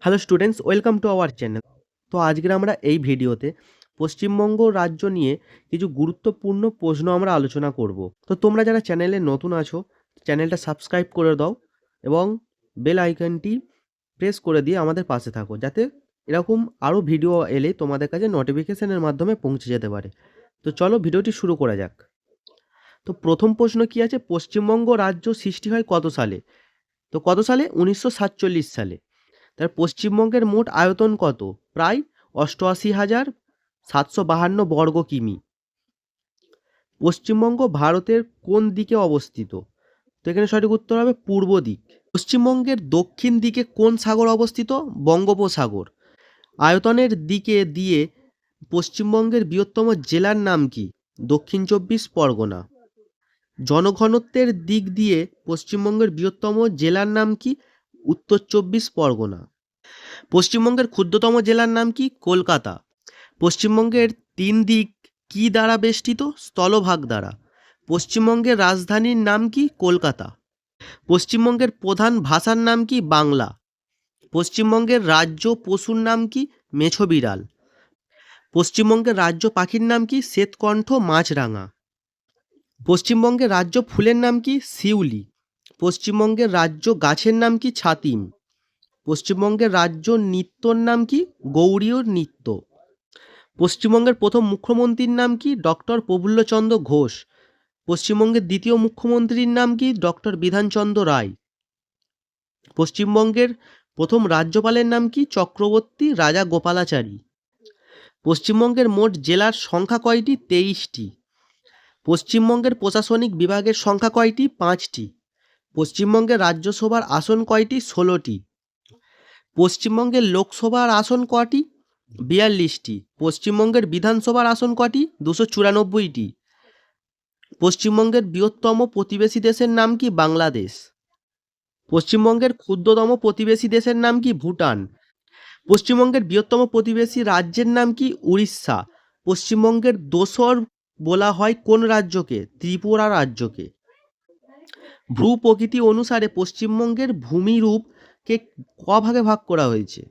Hello students, welcome to our channel. তো আজকের আমরা এই ভিডিওতে পশ্চিমবঙ্গ রাজ্য নিয়ে কিছু গুরুত্বপূর্ণ প্রশ্ন আমরা আলোচনা করব। তো তোমরা যারা চ্যানেলে নতুন আছো, চ্যানেলটা সাবস্ক্রাইব করে দাও এবং বেল আইকনটি প্রেস করে দিয়ে আমাদের পাশে থাকো, যাতে এরকম আরও ভিডিও এলে তোমাদের কাছে নোটিফিকেশনের মাধ্যমে পৌঁছে যেতে পারে। তো চলো ভিডিওটি শুরু করা যাক। তো প্রথম প্রশ্ন কি আছে, পশ্চিমবঙ্গ রাজ্য সৃষ্টি হয় কত সালে? তো কত সালে? 1947 সালে। তার পশ্চিমবঙ্গের মোট আয়তন কত? প্রায় 88,752 বর্গ কিমি। পশ্চিমবঙ্গ ভারতের কোন দিকে অবস্থিত? তো এখানে সঠিক উত্তর হবে পূর্ব দিক। পশ্চিমবঙ্গের দক্ষিণ দিকে কোন সাগর অবস্থিত? বঙ্গোপসাগর। আয়তনের দিকে দিয়ে পশ্চিমবঙ্গের বৃহত্তম জেলার নাম কি? দক্ষিণ 24 পরগনা। জনঘনত্বের দিক দিয়ে পশ্চিমবঙ্গের বৃহত্তম জেলার নাম কি? উত্তর 24 পরগনা। পশ্চিমবঙ্গের ক্ষুদ্রতম জেলার নাম কি? কলকাতা। পশ্চিমবঙ্গের তিন দিক কি দ্বারা বেষ্টিত? স্থলভাগ দ্বারা। পশ্চিমবঙ্গের রাজধানীর নাম কি? কলকাতা। পশ্চিমবঙ্গের প্রধান ভাষার নাম কি? বাংলা। পশ্চিমবঙ্গের রাজ্য পশুর নাম কি? মেছো বিড়াল। পশ্চিমবঙ্গের রাজ্য পাখির নাম কি? শ্বেতকণ্ঠ মাছরাঙা। পশ্চিমবঙ্গের রাজ্য ফুলের নাম কি? শিউলি। পশ্চিমবঙ্গের রাজ্য গাছের নাম কি? ছাতিম। পশ্চিমবঙ্গের রাজ্য নৃত্যর নাম কি? গৌড়ীয় নৃত্য। পশ্চিমবঙ্গের প্রথম মুখ্যমন্ত্রীর নাম কি? ডক্টর প্রফুল্লচন্দ্র ঘোষ। পশ্চিমবঙ্গের দ্বিতীয় মুখ্যমন্ত্রীর নাম কি? ডক্টর বিধানচন্দ্র রায়। পশ্চিমবঙ্গের প্রথম রাজ্যপালের নাম কি? চক্রবর্তী রাজা গোপালাচারী। পশ্চিমবঙ্গের মোট জেলার সংখ্যা কয়টি? 23টি। পশ্চিমবঙ্গের প্রশাসনিক বিভাগের সংখ্যা কয়টি? 5টি। পশ্চিমবঙ্গের রাজ্যসভার আসন কয়টি? 16টি। পশ্চিমবঙ্গের লোকসভার আসন কটি? 42টি। পশ্চিমবঙ্গের বিধানসভার আসন কটি? 294টি। পশ্চিমবঙ্গের বৃহত্তম প্রতিবেশী দেশের নাম কি? বাংলাদেশ। পশ্চিমবঙ্গের ক্ষুদ্রতম প্রতিবেশী দেশের নাম কি? ভুটান। পশ্চিমবঙ্গের বৃহত্তম প্রতিবেশী রাজ্যের নাম কি? উড়িষ্যা। পশ্চিমবঙ্গের দোসর বলা হয় কোন রাজ্যকে? ত্রিপুরা রাজ্যকে। ভূ প্রকৃতি অনুসারে পশ্চিমবঙ্গের ভূমিরূপকে ক ভাগে ভাগ করা হয়েছে?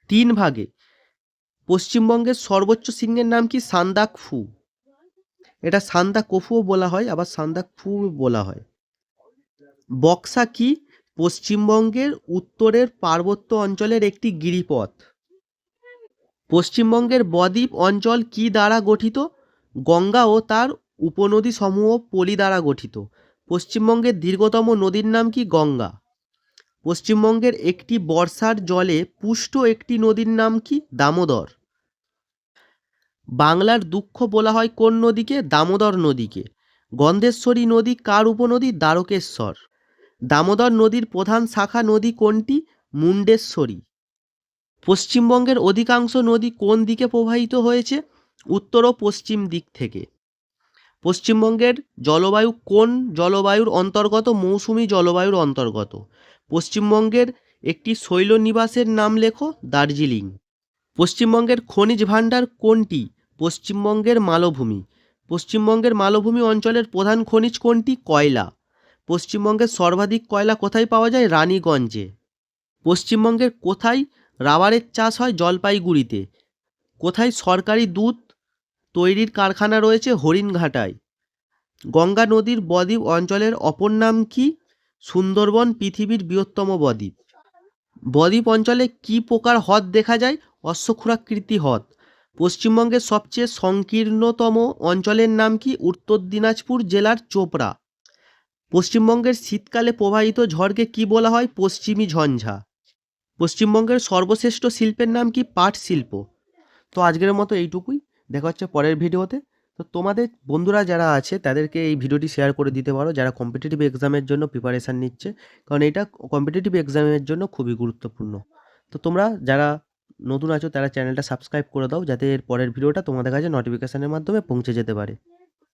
3 ভাগে। পশ্চিমবঙ্গের সর্বোচ্চ শৃঙ্গের নাম কি? সান্দাকফু। এটা সান্দাকফুও বলা হয়, আবার সান্দাকফু বলা হয়। বক্সা কি? পশ্চিমবঙ্গের উত্তরের পার্বত্য অঞ্চলের একটি গিরিপথ। পশ্চিমবঙ্গের বদ্বীপ অঞ্চল কি দ্বারা গঠিত? গঙ্গা ও তার উপনদী সমূহ পলি দ্বারা গঠিত। পশ্চিমবঙ্গের দীর্ঘতম নদীর নাম কি? গঙ্গা। পশ্চিমবঙ্গের একটি বর্ষার জলে পুষ্ট একটি নদীর নাম কি? দামোদর। বাংলার দুঃখ বলা হয় কোন নদীকে? দামোদর নদীকে। গন্ধেশ্বরী নদী কার উপনদী? দ্বারকেশ্বর। দামোদর নদীর প্রধান শাখা নদী কোনটি? মুন্ডেশ্বরী। পশ্চিমবঙ্গের অধিকাংশ নদী কোন দিকে প্রবাহিত হয়েছে? উত্তর ও পশ্চিম দিক থেকে। পশ্চিমবঙ্গের জলবায়ু কোন জলবায়ুর অন্তর্গত? মৌসুমী জলবায়ুর অন্তর্গত। পশ্চিমবঙ্গের একটি শৈলনিবাসের নাম লেখো। দার্জিলিং। পশ্চিমবঙ্গের খনিজ ভাণ্ডার কোনটি? পশ্চিমবঙ্গের মালভূমি। পশ্চিমবঙ্গের মালভূমি অঞ্চলের প্রধান খনিজ কোনটি? কয়লা। পশ্চিমবঙ্গের সর্বাধিক কয়লা কোথায় পাওয়া যায়? রানীগঞ্জে। পশ্চিমবঙ্গের কোথায় রাবারের চাষ হয়? জলপাইগুড়িতে। কোথায় সরকারি দুধ তৈরির কারখানা রয়েছে? হরিণঘাটায়। গঙ্গা নদীর বদ্বীপ অঞ্চলের অপর নাম কি? সুন্দরবন পৃথিবীর বৃহত্তম বদ্বীপ। বদ্বীপ অঞ্চলে কি প্রকার হ্রদ দেখা যায়? অশ্বক্ষুরাকৃতি হ্রদ। পশ্চিমবঙ্গের সবচেয়ে সংকীর্ণতম অঞ্চলের নাম কি? উত্তর দিনাজপুর জেলার চোপড়া। পশ্চিমবঙ্গের শীতকালে প্রবাহিত ঝড়কে কি বলা হয়? পশ্চিমী ঝঞ্ঝা। পশ্চিমবঙ্গের সর্বশ্রেষ্ঠ শিল্পের নাম কি? পাট শিল্প। তো আজকের মতো এইটুকুই, দেখা হচ্ছে পরের ভিডিওতে। তো তোমাদের বন্ধুরা যারা আছে তাদেরকে এই ভিডিওটি শেয়ার করে দিতে পারো, যারা কম্পিটিটিভ এক্সামের জন্য প্রিপারেশান নিচ্ছে, কারণ এটা কম্পিটিটিভ এক্সামের জন্য খুবই গুরুত্বপূর্ণ। তো তোমরা যারা নতুন আছো তারা চ্যানেলটা সাবস্ক্রাইব করে দাও, যাতে এর পরের ভিডিওটা তোমাদের কাছে নোটিফিকেশানের মাধ্যমে পৌঁছে যেতে পারে।